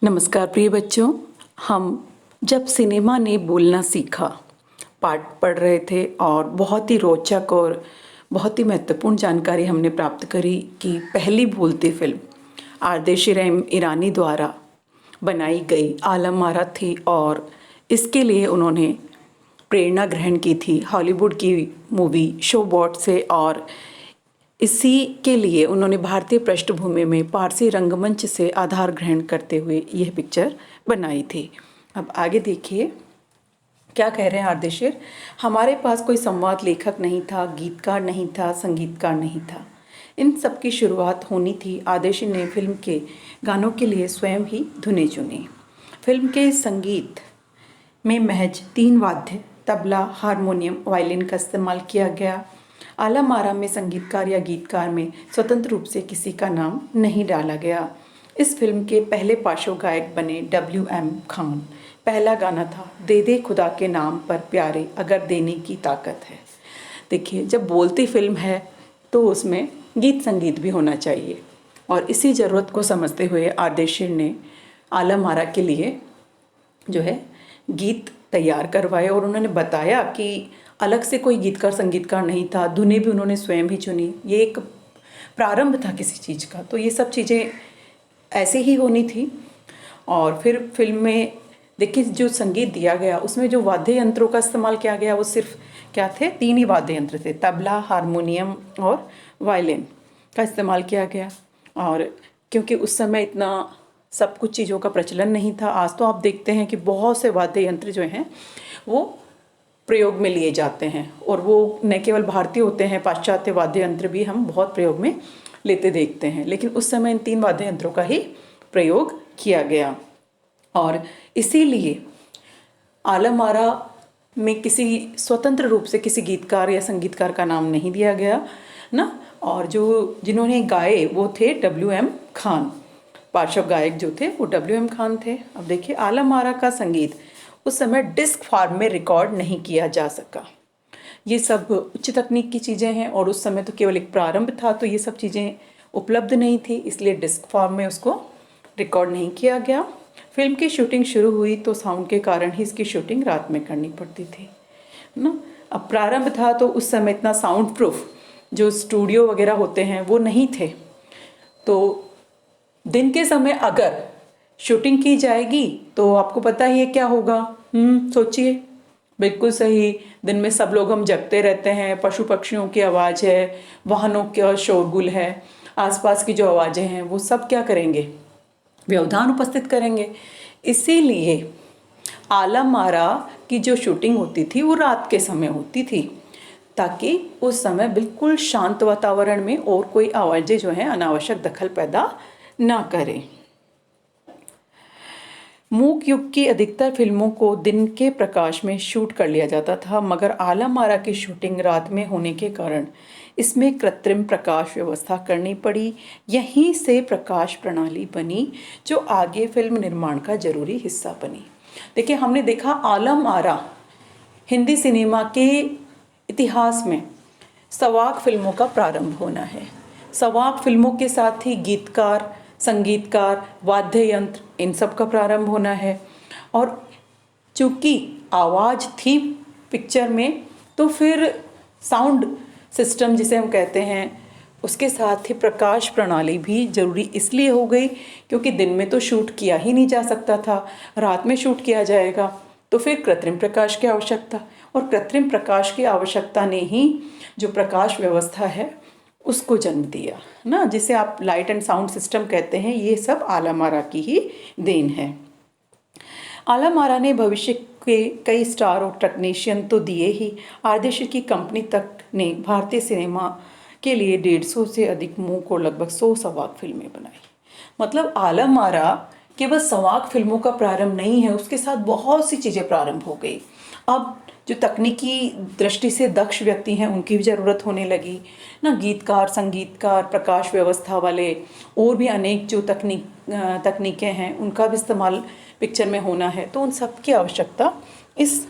नमस्कार प्रिय बच्चों। हम जब सिनेमा ने बोलना सीखा पाठ पढ़ रहे थे और बहुत ही रोचक और बहुत ही महत्वपूर्ण जानकारी हमने प्राप्त करी कि पहली बोलती फिल्म आरदेशी ईरानी द्वारा बनाई गई आलम आरा थी और इसके लिए उन्होंने प्रेरणा ग्रहण की थी हॉलीवुड की मूवी शोबॉट से और इसी के लिए उन्होंने भारतीय पृष्ठभूमि में पारसी रंगमंच से आधार ग्रहण करते हुए यह पिक्चर बनाई थी। अब आगे देखिए क्या कह रहे हैं आरदेशीर। हमारे पास कोई संवाद लेखक नहीं था, गीतकार नहीं था, संगीतकार नहीं था। इन सब की शुरुआत होनी थी। आरदेशीर ने फिल्म के गानों के लिए स्वयं ही धुनें चुनी। फिल्म के संगीत में महज 3 वाद्य तबला, हारमोनियम, वायलिन का इस्तेमाल किया गया। आलम आरा में संगीतकार या गीतकार में स्वतंत्र रूप से किसी का नाम नहीं डाला गया। इस फिल्म के पहले पार्श्व गायक बने WM खान। पहला गाना था दे दे खुदा के नाम पर प्यारे अगर देने की ताकत है। देखिए, जब बोलती फिल्म है तो उसमें गीत संगीत भी होना चाहिए और इसी ज़रूरत को समझते हुए आरदेशीर ने आलम आरा के लिए जो है गीत तैयार करवाए और उन्होंने बताया कि अलग से कोई गीतकार संगीतकार नहीं था। धुनें भी उन्होंने स्वयं ही चुनी। ये एक प्रारंभ था किसी चीज़ का, तो ये सब चीज़ें ऐसे ही होनी थी। और फिर फिल्म में देखिए जो संगीत दिया गया उसमें जो वाद्य यंत्रों का इस्तेमाल किया गया वो सिर्फ क्या थे, 3 ही वाद्य यंत्र थे, तबला, हारमोनियम और वायलिन का इस्तेमाल किया गया। और क्योंकि उस समय इतना सब कुछ चीज़ों का प्रचलन नहीं था। आज तो आप देखते हैं कि बहुत से वाद्य यंत्र जो हैं वो प्रयोग में लिए जाते हैं और वो न केवल भारतीय होते हैं, पाश्चात्य वाद्य यंत्र भी हम बहुत प्रयोग में लेते देखते हैं। लेकिन उस समय इन 3 वाद्य यंत्रों का ही प्रयोग किया गया और इसीलिए आलम आरा में किसी स्वतंत्र रूप से किसी गीतकार या संगीतकार का नाम नहीं दिया गया ना। और जिन्होंने गाए वो थे WM खान। पार्श्व गायक जो थे वो WM खान थे। अब देखिए आलम आरा का संगीत उस समय डिस्क फॉर्म में रिकॉर्ड नहीं किया जा सका। ये सब उच्च तकनीक की चीज़ें हैं और उस समय तो केवल एक प्रारंभ था, तो ये सब चीज़ें उपलब्ध नहीं थी, इसलिए डिस्क फॉर्म में उसको रिकॉर्ड नहीं किया गया। फिल्म की शूटिंग शुरू हुई तो साउंड के कारण ही इसकी शूटिंग रात में करनी पड़ती थी ना। अब प्रारंभ था तो उस समय इतना साउंड प्रूफ जो स्टूडियो वगैरह होते हैं वो नहीं थे, तो दिन के समय अगर शूटिंग की जाएगी तो आपको पता ही है क्या होगा। सोचिए, बिल्कुल सही। दिन में सब लोग हम जगते रहते हैं, पशु पक्षियों की आवाज़ है, वाहनों का शोरगुल है, आसपास की जो आवाज़ें हैं वो सब क्या करेंगे, व्यवधान उपस्थित करेंगे। इसीलिए आलम आरा की जो शूटिंग होती थी वो रात के समय होती थी ताकि उस समय बिल्कुल शांत वातावरण में और कोई आवाज़ें जो हैं अनावश्यक दखल पैदा ना करें। मूक युग की अधिकतर फिल्मों को दिन के प्रकाश में शूट कर लिया जाता था, मगर आलम आरा की शूटिंग रात में होने के कारण इसमें कृत्रिम प्रकाश व्यवस्था करनी पड़ी। यहीं से प्रकाश प्रणाली बनी जो आगे फिल्म निर्माण का जरूरी हिस्सा बनी। देखिए, हमने देखा आलम आरा हिंदी सिनेमा के इतिहास में सवाक फिल्मों का प्रारंभ होना है। सवाक फिल्मों के साथ ही गीतकार, संगीतकार, वाद्य यंत्र, इन सब का प्रारंभ होना है। और चूँकि आवाज़ थी पिक्चर में तो फिर साउंड सिस्टम जिसे हम कहते हैं उसके साथ ही प्रकाश प्रणाली भी ज़रूरी इसलिए हो गई क्योंकि दिन में तो शूट किया ही नहीं जा सकता था, रात में शूट किया जाएगा तो फिर कृत्रिम प्रकाश की आवश्यकता, और कृत्रिम प्रकाश की आवश्यकता ने ही जो प्रकाश व्यवस्था है उसको जन्म दिया ना, जिसे आप लाइट एंड साउंड सिस्टम कहते हैं। ये सब आलम आरा की ही देन है। आलम आरा ने भविष्य के कई स्टार और टेक्नीशियन तो दिए ही, आरदेशी की कंपनी तक ने भारतीय सिनेमा के लिए 150 से अधिक मूक और लगभग 100 सवाक फिल्में बनाई। मतलब आलम आरा केवल सवाक फिल्मों का प्रारंभ नहीं है, उसके साथ बहुत सी चीज़ें प्रारंभ हो गई। अब जो तकनीकी दृष्टि से दक्ष व्यक्ति हैं उनकी भी ज़रूरत होने लगी ना, गीतकार, संगीतकार, प्रकाश व्यवस्था वाले और भी अनेक जो तकनीकें हैं उनका भी इस्तेमाल पिक्चर में होना है, तो उन सब की आवश्यकता इस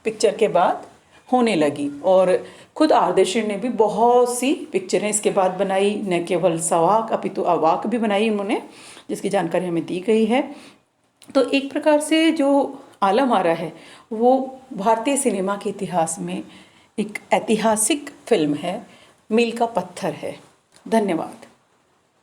पिक्चर के बाद होने लगी। और खुद आरदेशीर ने भी बहुत सी पिक्चरें इसके बाद बनाई, न केवल सवाक अपितु अवाक भी बनाई उन्होंने, जिसकी जानकारी हमें दी गई है। तो एक प्रकार से जो आलम आरा है वो भारतीय सिनेमा के इतिहास में एक ऐतिहासिक फिल्म है, मील का पत्थर है। धन्यवाद।